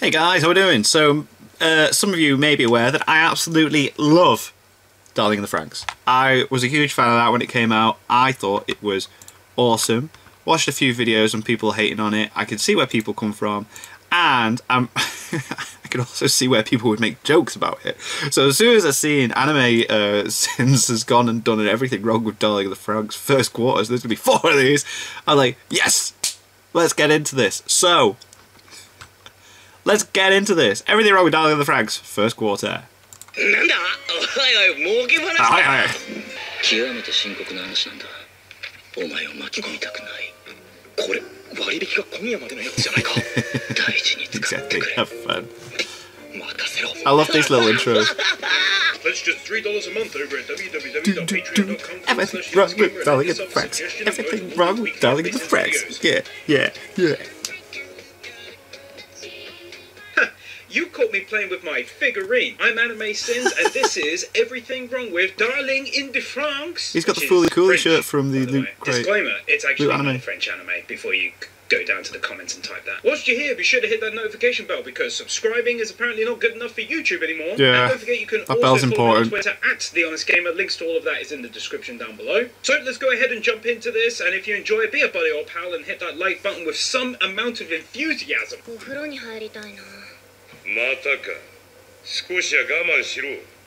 Hey guys, how are we doing? So, some of you may be aware that I absolutely love Darling in the Franxx. I was a huge fan of that when it came out. I thought it was awesome. Watched a few videos and people hating on it. I could see where people come from, and I could also see where people would make jokes about it. So as soon as I seen anime Sins has gone and done everything wrong with Darling in the Franxx first quarter, so there's gonna be 4 of these, I'm like, yes, let's get into this. So let's get into this. Everything wrong with Darling in the Franxx first quarter. Exactly, have fun. I love these little intros. That's just $3 a month over at www.patreon.com. Everything wrong with Darling in the Franxx. Everything wrong with Darling in the Franxx. Yeah. You caught me playing with my figurine. I'm Anime Sins, and this is Everything Wrong with Darling in the Franxx. He's got the Fully Cooley shirt from the Loot Crate. Disclaimer, it's actually not French anime, before you go down to the comments and type that. Whilst you're here, be sure to hit that notification bell, because subscribing is apparently not good enough for YouTube anymore. Yeah, and don't forget you can that also bell's follow me on important. Twitter @TheHonestGamer. Links to all of that is in the description down below. So let's go ahead and jump into this, and if you enjoy it, be a buddy or pal and hit that like button with some amount of enthusiasm.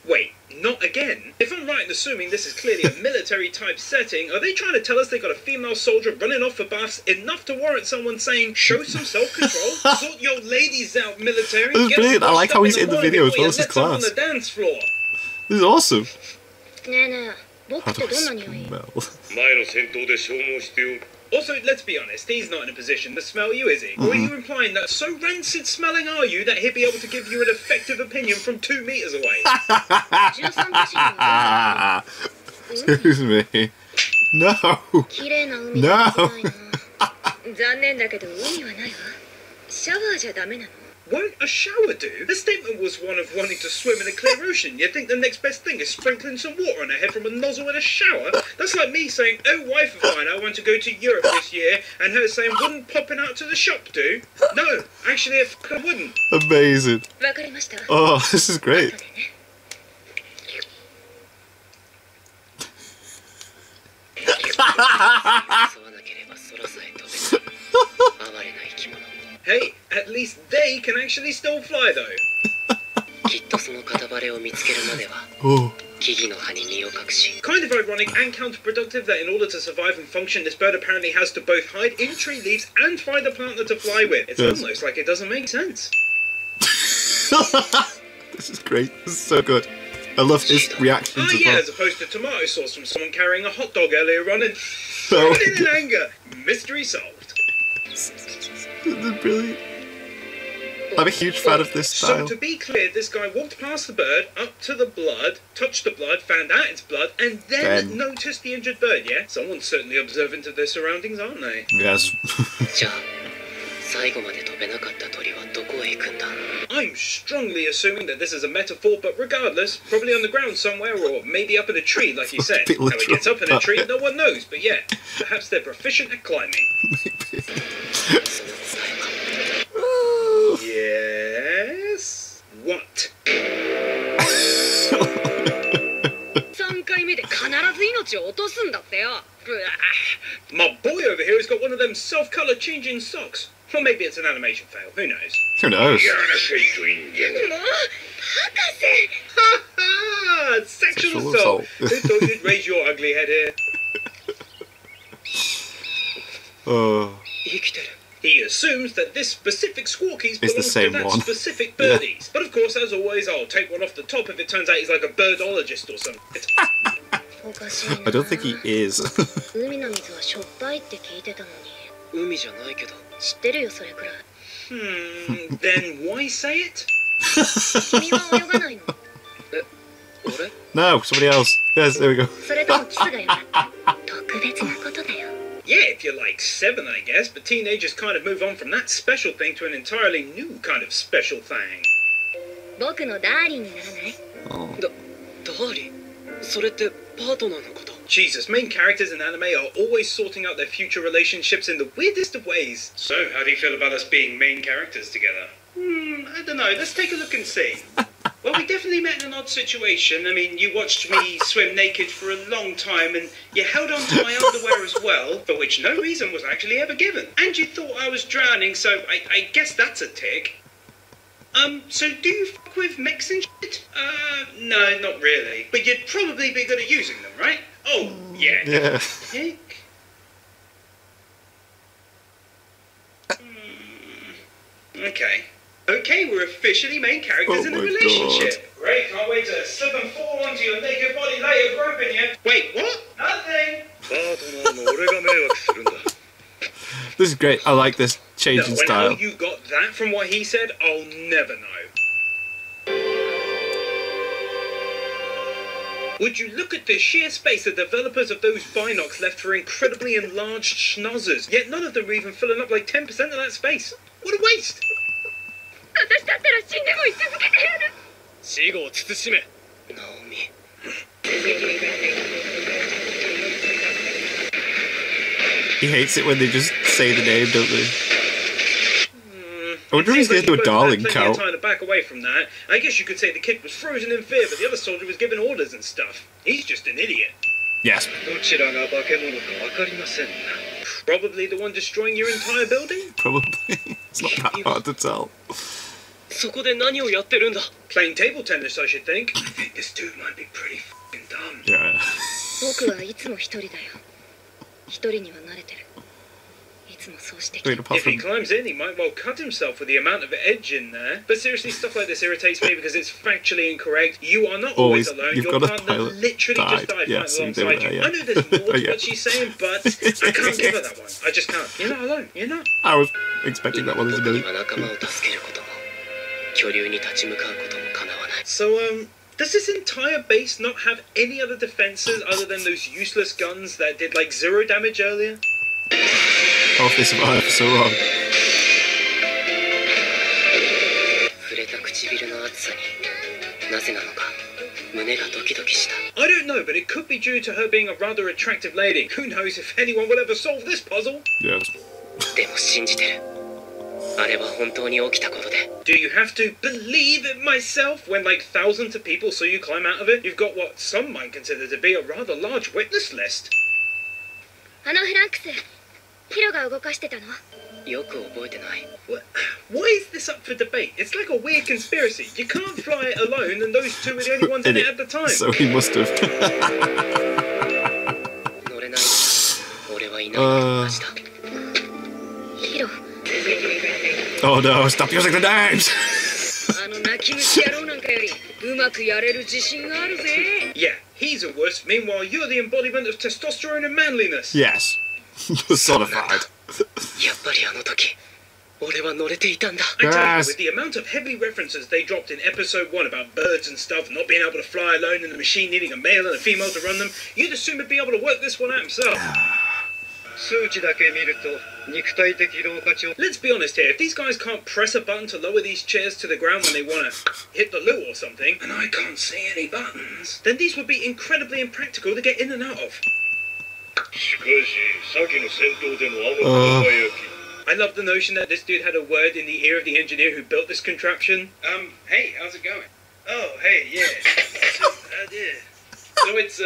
Wait, not again? If I'm right in assuming this is clearly a military type setting, are they trying to tell us they got a female soldier running off for baths enough to warrant someone saying, show some self-control, sort your ladies out, military? This is brilliant. I like how he's in the video as well as his on class. the dance floor. This is awesome. How do I smell? Also, let's be honest, he's not in a position to smell you, is he? Or are you implying that so rancid smelling are you that he'd be able to give you an effective opinion from 2 meters away? Excuse me. No. Won't a shower do? The statement was one of wanting to swim in a clear ocean. You think the next best thing is sprinkling some water on her head from a nozzle in a shower? That's like me saying, oh, wife of mine, I want to go to Europe this year, and her saying, wouldn't popping out to the shop do? No, actually, I wouldn't. Amazing. Oh, this is great. Hey, at least they can actually still fly, though. Oh. Kind of ironic and counterproductive that in order to survive and function, this bird apparently has to both hide in tree leaves and find a partner to fly with. It's almost like it doesn't make sense. This is great. This is so good. I love his reactions as well. As opposed to tomato sauce from someone carrying a hot dog earlier on and throwing it in anger. Mystery solved. This is brilliant. I'm a huge fan of this style. So to be clear, this guy walked past the bird, up to the blood, touched the blood, found out it's blood, and then noticed the injured bird, yeah? Someone's certainly observant of their surroundings, aren't they? Yes. I'm strongly assuming that this is a metaphor, but regardless, probably on the ground somewhere, or maybe up in a tree, like you said. How he gets up in a tree, no one knows, but yeah, perhaps they're proficient at climbing. Yes? What? My boy over here has got one of them self-color changing socks. Or maybe it's an animation fail, who knows? Who knows? Sexual assault. Who thought you'd raise your ugly head here? Oh. He assumes that this specific Squawkies belongs the same to that one. specific birdies. Yeah. But of course, as always, I'll take one off the top if it turns out he's like a birdologist or something. I don't think he is. Then why say it? No, somebody else. Yes, there we go. Yeah, if you're like 7, I guess, but teenagers kind of move on from that special thing to an entirely new kind of special thing. Oh. Jesus, main characters in anime are always sorting out their future relationships in the weirdest of ways. So, how do you feel about us being main characters together? know. Let's take a look and see. Well, we definitely met in an odd situation. I mean, you watched me swim naked for a long time, and you held on to my underwear as well, for which no reason was actually ever given. And you thought I was drowning, so I guess that's a tick. So do you fuck with mechs and shit? No, not really. But you'd probably be good at using them, right? Oh, yeah. Yeah. Tick. Okay. Okay, we're officially main characters in the relationship. God. Great, can't wait to slip and fall onto your naked body later, groping you. Wait, what? Nothing. This is great. I like this change in style. How you got that from what he said, I'll never know. Would you look at the sheer space the developers of those Binocs left for incredibly enlarged schnozzers, yet none of them are even filling up like 10% of that space. What a waste! He hates it when they just say the name, don't they? I wonder if he's going to do a darling count. Time to back away from that. I guess you could say the kid was frozen in fear, but the other soldier was giving orders and stuff. He's just an idiot. Yes. Probably the one destroying your entire building? Probably. It's not that hard to tell. Playing table tennis, I should think. I think this dude might be pretty f***ing dumb. Yeah. If he climbs in, he might well cut himself with the amount of edge in there. But seriously, stuff like this irritates me because it's factually incorrect. You are not always alone. Your partner literally just died right alongside you. I know there's more to what she's saying, but I can't give her that one. I just can't. You're not alone. You're not. I was expecting that one as a million. So, does this entire base not have any other defenses other than those useless guns that did like 0 damage earlier? Oh, if they survive so long. I don't know, but it could be due to her being a rather attractive lady. Who knows if anyone will ever solve this puzzle? Yes. Do you have to believe it myself when like thousands of people saw you climb out of it? You've got what some might consider to be a rather large witness list. Why is this up for debate? It's like a weird conspiracy. You can't fly it alone, and those two were the only ones in it at the time. So he must have. Oh no, stop using the names! Yeah, he's a wuss. Meanwhile, you're the embodiment of testosterone and manliness. Yes. Personified. I tell you, with the amount of heavy references they dropped in episode 1 about birds and stuff, not being able to fly alone and the machine needing a male and a female to run them, you'd assume he'd be able to work this one out himself. Let's be honest here, if these guys can't press a button to lower these chairs to the ground when they want to hit the loo or something, and I can't see any buttons, then these would be incredibly impractical to get in and out of. I love the notion that this dude had a word in the ear of the engineer who built this contraption. Hey, how's it going? Oh, hey, yeah. So it's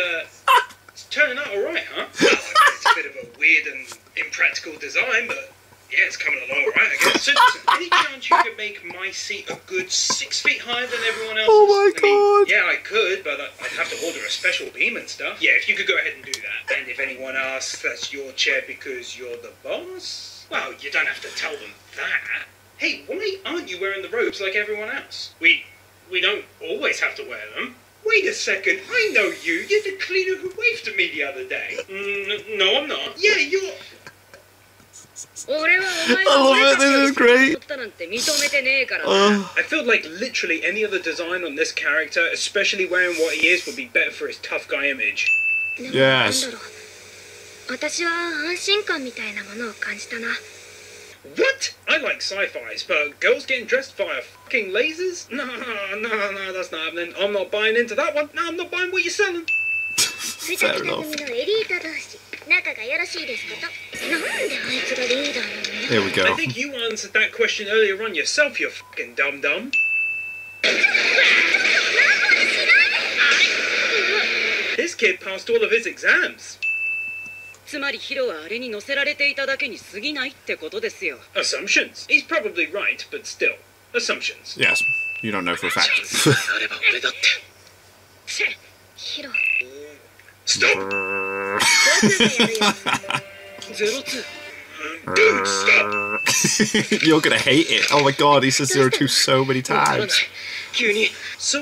turning out alright, huh? Well, it's a bit of a weird and impractical design, but yeah, it's coming along alright, I guess. So, any chance you could make my seat a good 6 feet higher than everyone else's? Oh my god! Yeah, I could, but I'd have to order a special beam and stuff. Yeah, if you could go ahead and do that. And if anyone asks, that's your chair because you're the boss? Well, you don't have to tell them that. Hey, why aren't you wearing the robes like everyone else? We don't always have to wear them. Wait a second, I know you. You're the cleaner who waved at me the other day. No, I'm not. Yeah, you're... I love it, this is great. I feel like literally any other design on this character, especially wearing what he is, would be better for his tough guy image. Yes. What? I like sci-fis, but girls getting dressed via fucking lasers? No, that's not happening. I'm not buying into that one. No, I'm not buying what you're selling. Fair enough. Here we go. I think you answered that question earlier on yourself, you fucking dum-dum. This kid passed all of his exams. つまりヒロはあれに乗せられていただけに過ぎないってことですよ。 Assumptions. He's probably right, but still. Assumptions. Yes, you don't know for a fact. あれば俺だって。ヒロ Stop! 僕がやるよ 02。 Dude, stop! You're gonna hate it. Oh my god, he says 02 so many times. 急に。 So,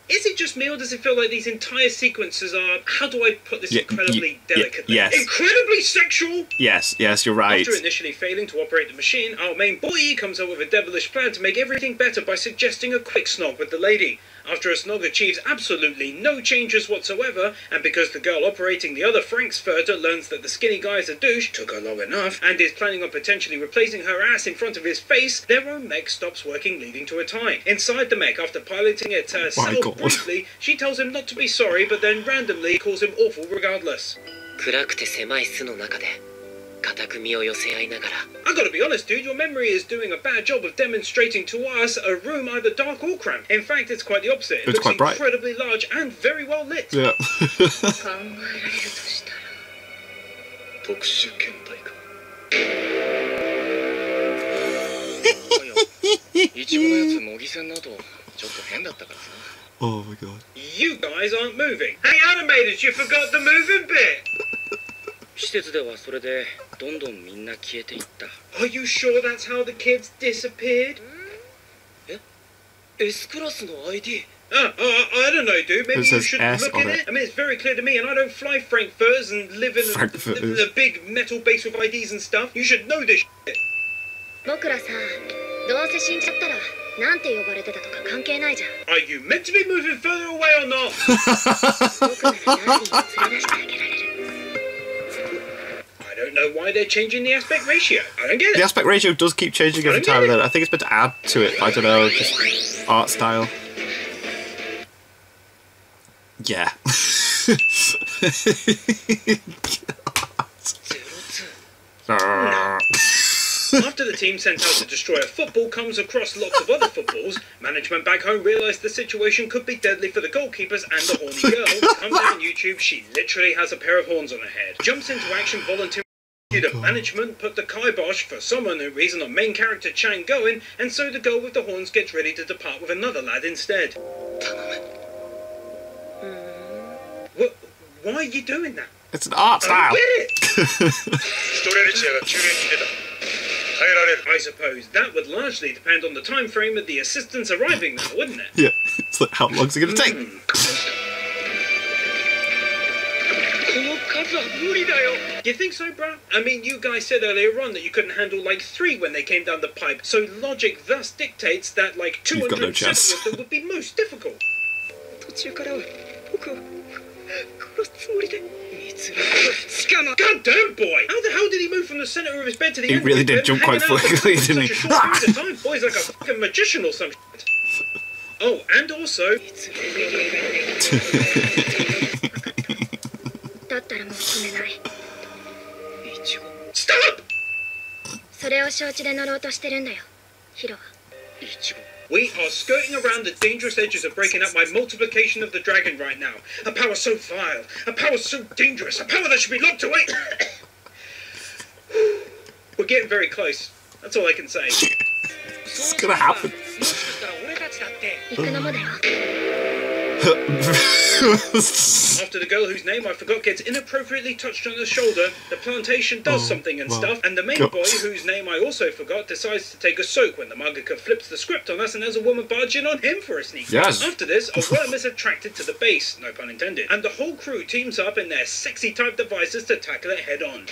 is it just me, or does it feel like these entire sequences are, how do I put this incredibly delicately? yes. Incredibly sexual! Yes, you're right. After initially failing to operate the machine, our main boy comes up with a devilish plan to make everything better by suggesting a quick snog with the lady. After a snog achieves absolutely no changes whatsoever, and because the girl operating the other FranXX learns that the skinny guy is a douche, took her long enough, and is planning on potentially replacing her ass in front of his face, their own mech stops working, leading to a tie. Inside the mech, after piloting it herself God. briefly, she tells him not to be sorry, but then randomly calls him awful regardless. 暗くて狭い巣の中で固く身を寄せ合いながら。 I gotta be honest, dude, your memory is doing a bad job of demonstrating to us a room either dark or cramped. In fact, it's quite the opposite. It It's looks quite bright. incredibly large and very well lit. Yeah. 考えられるとしたら特殊検体か。いちごのやつ模擬戦の後ちょっと変だったからさ。 Oh my god. You guys aren't moving. Hey, animators, you forgot the moving bit. 施設ではそれでどんどんみんな消えていった。 Are you sure that's how the kids disappeared? S クラスの ID。 I don't know, dude. Maybe It you says should S look on at it. it. I mean, it's very clear to me, and I don't fly FranXX and live in a big metal base with IDs and stuff. You should know this shit. 僕らさどうせ死んじゃったらなんて呼ばれてたとか関係ないじゃん Are you meant to be moving further away or not? 僕ならナーディに連れ出してあげられる I don't know why they're changing the aspect ratio. I don't get The it. aspect ratio does keep changing every time. I think it's meant to add to it. I don't know, just art style. Yeah. After the team sent out to destroy a football comes across lots of other footballs, management back home realised the situation could be deadly for the goalkeepers and the horny girl. Comes out on YouTube, she literally has a pair of horns on her head. Jumps into action voluntarily. The management put the kibosh for some unknown reason on main character Chang going, and so the girl with the horns gets ready to depart with another lad instead. Why are you doing that? It's an art I style. don't get it! I suppose that would largely depend on the time frame of the assistants arriving now, wouldn't it? Yeah. It's like, how long is it going to take? You think so, bro? I mean, you guys said earlier on that you couldn't handle like 3 when they came down the pipe, so logic thus dictates that like You've got no 270 chance. of them would be most difficult. 途中から僕を殺すつもりで。しかも God damn, boy! How the hell did he move from the centre of his bed to the He end of really his did bed, jump quite hanging out quickly, in didn't he? such a short period of time? Boy's like a fucking magician or some shit. Oh, and also... だったらもう止めない Stop! それを承知で乗ろうとしてるんだよヒロは We are skirting around the dangerous edges of breaking up my multiplication of the dragon right now. A power so vile, a power so dangerous, a power that should be locked away. We're getting very close. That's all I can say. It's going to happen. 行くのもだよ After the girl whose name I forgot gets inappropriately touched on the shoulder, the plantation does something and stuff, and the main God. boy, whose name I also forgot, decides to take a soak when the mangaka flips the script on us and has a woman barge in on him for a sneak. Yes. After this, a worm is attracted to the base, no pun intended, and the whole crew teams up in their sexy type devices to tackle it head on.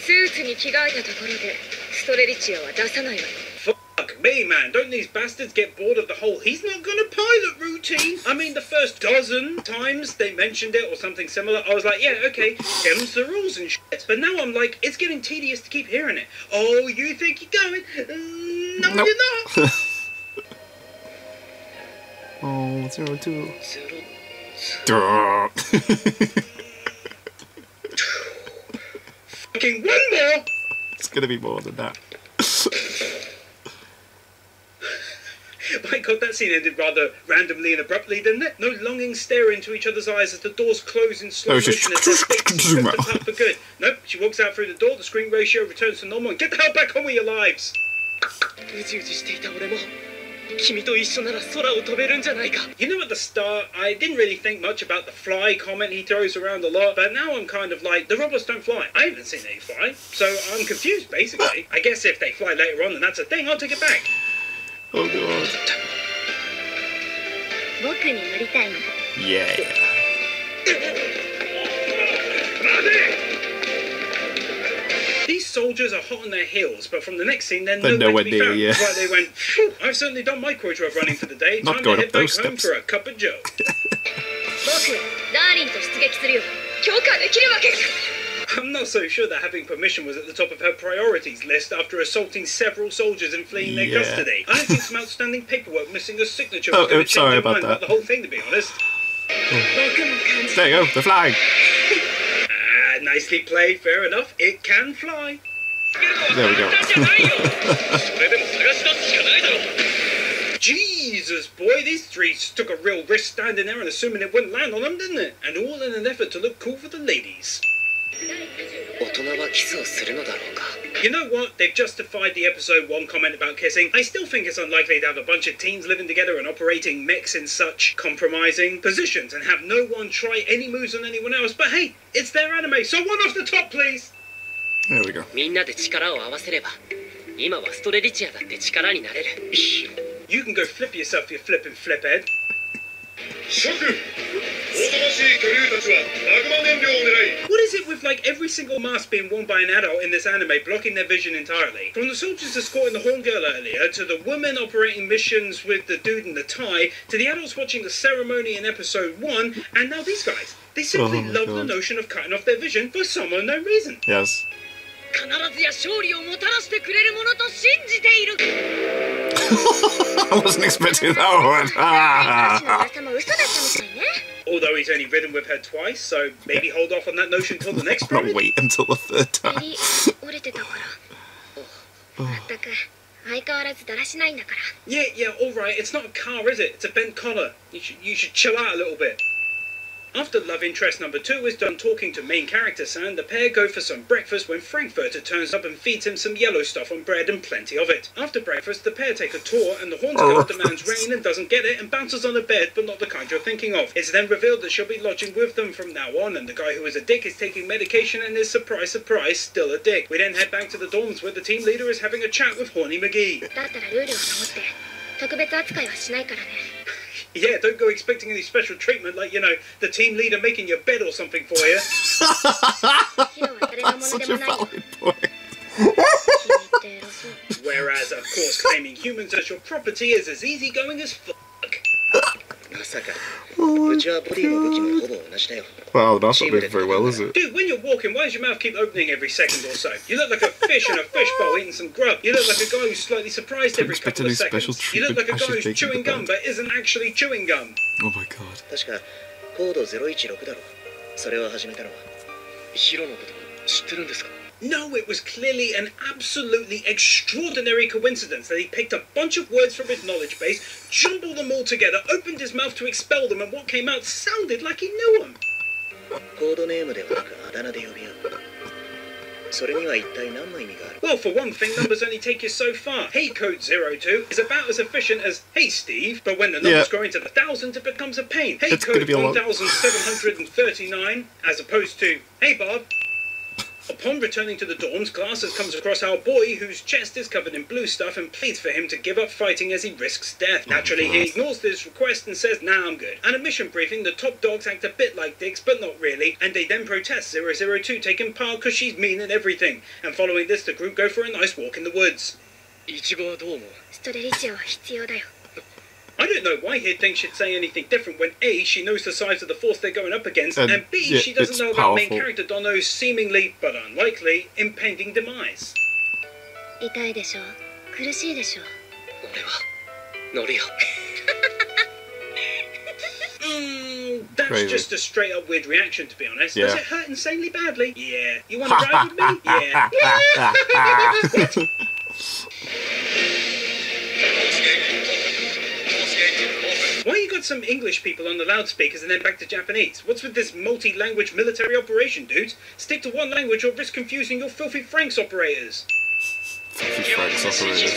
スーツに着替えたところでストレリチアは出さないわよ。 Fuck me, man. Don't these bastards get bored of the whole he's not gonna pilot routine? I mean, the first dozen times they mentioned it or something similar, I was like, yeah, okay, them's the rules and shit. But now I'm like, it's getting tedious to keep hearing it. Oh, you think you're going? No, Nope. you're not. Oh, 02. 02 Fucking one more. It's going to be more than that. My god, that scene ended rather randomly and abruptly, didn't it? No longing stare into each other's eyes as the doors close in slow motion as their fates drift apart for good. Nope, she walks out through the door, the screen ratio returns to normal, and get the hell back on with your lives! うじうじしていた俺も君と一緒なら空を飛べるんじゃないか You know, at the start, I didn't really think much about the fly comment he throws around a lot, but now I'm kind of like, the robots don't fly. I haven't seen any fly, so I'm confused, basically. I guess if they fly later on, then that's a thing, I'll take it back. Oh god. 僕に乗りたいの Yeah. These soldiers are hot on their heels, but from the next scene, they're They're nowhere to be nowhere found. near, yeah. Right, they went, phew, I've certainly done my quota of running for the day. Not Time to going head up back those home steps. for a cup of joe. 僕ダーリンと出撃するよ許可できるわけ I'm not so sure that having permission was at the top of her priorities list after assaulting several soldiers and fleeing their Yeah. custody. I don't think some outstanding paperwork missing a signature Oh, was going to sorry change their about mind that. about the whole thing, to be honest. 僕も感じ There you go, the flag. Ah, nicely played, fair enough. It can fly. There we go. Jesus, boy, these three took a real risk standing there and assuming it wouldn't land on them, didn't it? And all in an effort to look cool for the ladies. 大人はキスをするのだろうか You know what? They've justified the episode 1 comment about kissing. I still think it's unlikely to have a bunch of teens living together and operating mechs in such compromising positions and have no one try any moves on anyone else. But hey, it's their anime, so one off the top, please! There we go. みんなで力を合わせれば今はストレリチアだって力になれる You can go flip yourself, you flippin' fliphead. 諸君、おとなしい巨竜たちはマグマ燃料を狙い What is it with like every single mask being worn by an adult in this anime blocking their vision entirely? From the soldiers escorting the horn girl earlier, to the women operating missions with the dude in the tie, to the adults watching the ceremony in episode 1, and now these guys. They simply Oh my love the God. notion of cutting off their vision for some unknown reason. Yes. 必ずや勝利をもたらしてくれるものと信じている I wasn't expecting that one. 私の Ah. 噂も嘘だったみたいね Although he's only ridden with her twice, so maybe hold off on that notion till the next Not period. wait until the third time. 襟折れてたからまったく相変わらずだらしないんだから Yeah, alright, it's not a car, is it? It's a bent collar. You should chill out a little bit. After love interest number 2 is done talking to main character San, the pair go for some breakfast when FranXX turns up and feeds him some yellow stuff on bread and plenty of it. After breakfast, the pair take a tour and the horns girl demands rain and doesn't get it and bounces on a bed, but not the kind you're thinking of. It's then revealed that she'll be lodging with them from now on, and the guy who is a dick is taking medication and is, surprise, surprise, still a dick. We then head back to the dorms where the team leader is having a chat with Horny McGee. だったらルールを守って特別扱いはしないからね Yeah, don't go expecting any special treatment like, you know, the team leader making your bed or something for you. ヒロは誰のも That's ので such も a ないよ valid point. 君って偉そう Whereas, of course, claiming humans as your property is as easygoing as fuck. まさかうちはボディも武器もほぼ同じだよ Well, that's not moving very well, is it? Dude, when you're walking, why does your mouth keep opening every second or so? You look like a fish in a fishbowl eating some grub. You look like a guy who's slightly surprised every Expect couple any of special seconds. You look like a treatment guy as who's she's chewing taking the gum but isn't actually chewing gum. Oh my god. 確かコード016だろそれを始めたのはヒロのこと知ってるんですか No, it was clearly an absolutely extraordinary coincidence that he picked a bunch of words from his knowledge base, jumbled them all together, opened his mouth to expel them, and what came out sounded like he knew them. コードネームではなくあだ名で呼び合うそれには一体何の意味がある Well, for one thing, numbers only take you so far. Hey Code 02 is about as efficient as Hey Steve, but when the numbers grow into the thousands, it becomes a pain. Hey It's gonna Code be a lot. 1739, as opposed to Hey Bob. Upon returning to the dorms, Glasses comes across our boy whose chest is covered in blue stuff and pleads for him to give up fighting as he risks death. Naturally, he ignores this request and says, nah, I'm good. At a mission briefing, the top dogs act a bit like dicks, but not really, and they then protest 002 taking part because she's mean and everything. And following this, the group go for a nice walk in the woods. イチゴはどう思うストレリチアは必要だよ I don't know why he'd think she'd say anything different when A, she knows the size of the force they're going up against, and B, yeah, she doesn't it's know about main powerful. character Dono's seemingly, but unlikely, impending demise. 痛いでしょ苦しいでしょ俺は乗るよ That's Crazy. just a straight up weird reaction, to be honest. Yeah. Does it hurt insanely badly? Yeah. You want to ride with me? Yeah. Why you got some English people on the loudspeakers and then back to Japanese? What's with this multi-language military operation, dudes? Stick to one language or risk confusing your filthy FranXX operators. Filthy FranXX operators.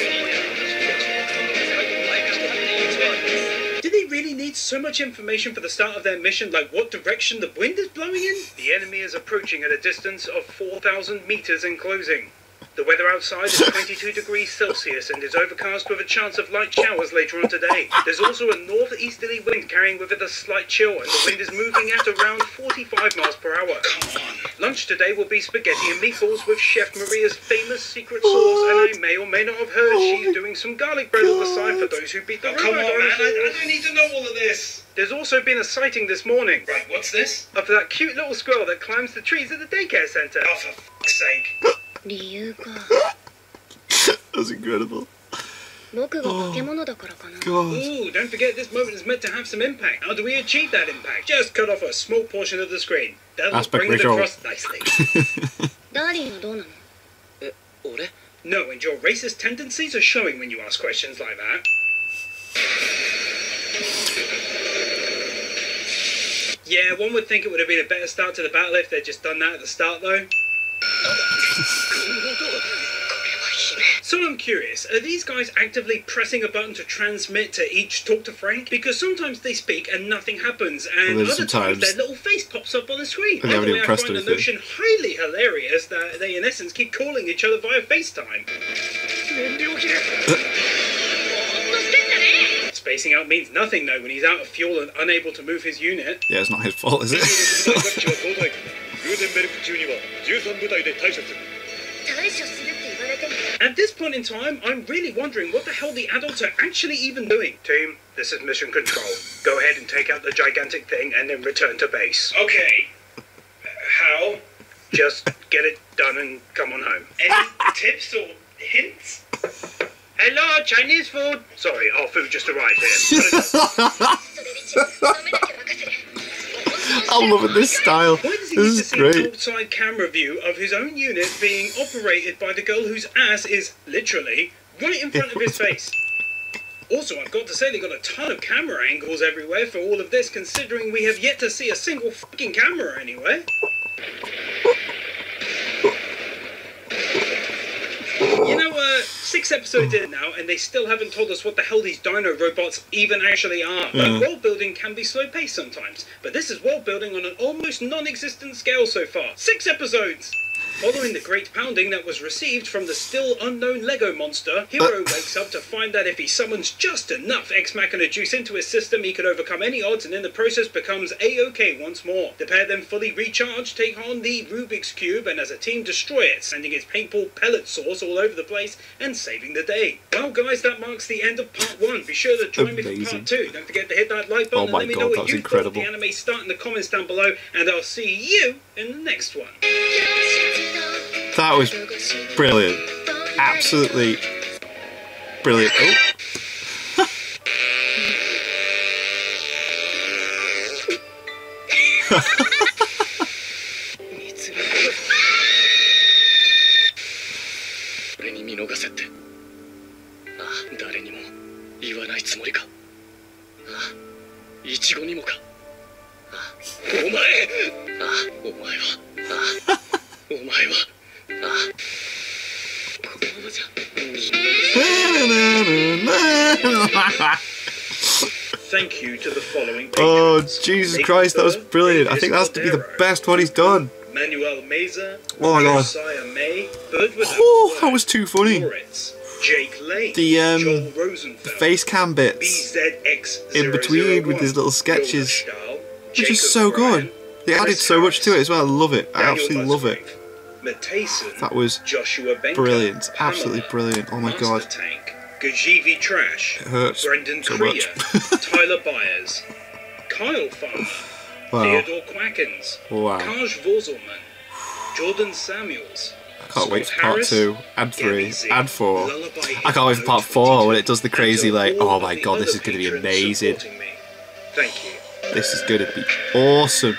Do they really need so much information for the start of their mission, like what direction the wind is blowing in? The enemy is approaching at a distance of 4,000 meters and closing. The weather outside is 22 degrees Celsius and is overcast with a chance of light showers later on today. There's also a northeasterly wind carrying with it a slight chill, and the wind is moving at around 45 miles per hour. Come on. Lunch today will be spaghetti and meatballs with Chef Maria's famous secret sauce, and I may or may not have heard she's doing some garlic bread on the side for those who beat the Come on, man. I don't need to know all of this. There's also been a sighting this morning. Right, what's this? Of that cute little squirrel that climbs the trees at the daycare centre. Oh, for fuck's sake. 理由か That was incredible. 僕が化け物だからかな God. Ooh, don't forget this moment is meant to have some impact. How do we achieve that impact? Just cut off a small portion of the screen. That'll Aspect bring it ratio. across nicely. ダーリンはどうなの 俺 No, and your racist tendencies are showing when you ask questions like that. Yeah, one would think it would have been a better start to the battle if they'd just done that at the start, though. So I'm curious, are these guys actively pressing a button to transmit to each talk to Frank? Because sometimes they speak and nothing happens, and Well, other times sometimes their little face pops up on the screen. they haven't Either way, even I pressed find the anything. notion highly hilarious that they in essence keep calling each other via FaceTime. Spacing out means nothing though when he's out of fuel and unable to move his unit. Yeah, it's not his fault, is it? ルーデンベルク中には13部隊で対処する。対処するって言われても At this point in time, I'm really wondering what the hell the adults are actually even doing. Team, this is mission control. Go ahead and take out the gigantic thing and then return to base. Okay. How? Just get it done and come on home. Any tips or hints? Hello, Chinese food. Sorry, our food just arrived here. それでち飲めなきゃ任せる I'm loving this style. Why does he This need to is see an great. outside camera view of his own unit being operated by the girl whose ass is literally right in front of his face? Also, I've got to say they got a ton of camera angles everywhere for all of this, considering we have yet to see a single fucking camera anywhere. You know, 6 episodes in now, and they still haven't told us what the hell these dino robots even actually are. But world building can be slow paced sometimes. But this is world building on an almost non-existent scale so far. 6 episodes! Following the great pounding that was received from the still unknown Lego monster, Hero wakes up to find that if he summons just enough Ex-Machina juice into his system, he could overcome any odds and in the process becomes A-OK once more. The pair then fully recharged, take on the Rubik's Cube, and as a team destroy it, sending its paintball pellet sauce all over the place and saving the day. Well guys, that marks the end of part 1. Be sure to join me for Amazing. part 2. Don't forget to hit that like button Oh and my let me God, know that what was you incredible. thought of the anime. Start in the comments down below, and I'll see you in the next one. That was brilliant. Absolutely brilliant. Oh.俺に見逃せってああ誰にも言わないつもりかああイチゴにもかああお前ああお前はああお前はああこのままじゃ Thank you to the following Oh, patrons. Jesus Christ, that was brilliant. I think that has to be the best one he's done. Manuel Meza, Oh my God. Josiah May, Bird Without Oh, that Word, was too funny. Moritz, Jake Lane, The, Joel Rosenfeld, face cam bits BZX in between with his little sketches, which is so good. They added so much to it as well. I love it. I absolutely love it. That was Joshua Benker, brilliant. Pamela, Absolutely brilliant. Oh my Master God. Tank, Gajivi Trash, It hurts Brendan so Kriya, much. Tyler Byers, Kyle Farmer, Wow. Theodore Quackens, Wow. Kaj Vorzelman, Jordan Samuels. I can't wait for Scott part Harris, 2 and 3 Gabby Z, and 4. Lullaby I can't wait for part 4 when it does the crazy, and to like, all oh of my the God, this other is going to be patrons amazing. supporting me. Thank you. This is going to be awesome.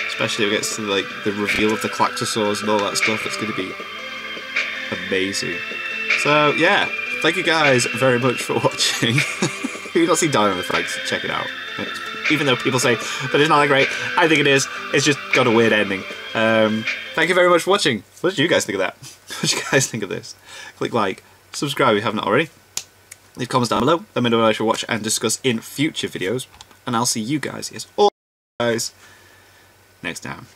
Especially when it gets to like the reveal of the Claxosaurs and all that stuff. It's going to be amazing. So yeah, thank you guys very much for watching. If you've not seen Darling of the Franxx, check it out. Even though people say that it's not that great, I think it is. It's just got a weird ending. Thank you very much for watching. What did you guys think of that? What did you guys think of this? Click like, subscribe if you haven't already. Leave comments down below. Let me know what I should watch and discuss in future videos. And I'll see you guys, yes, all guys, next time.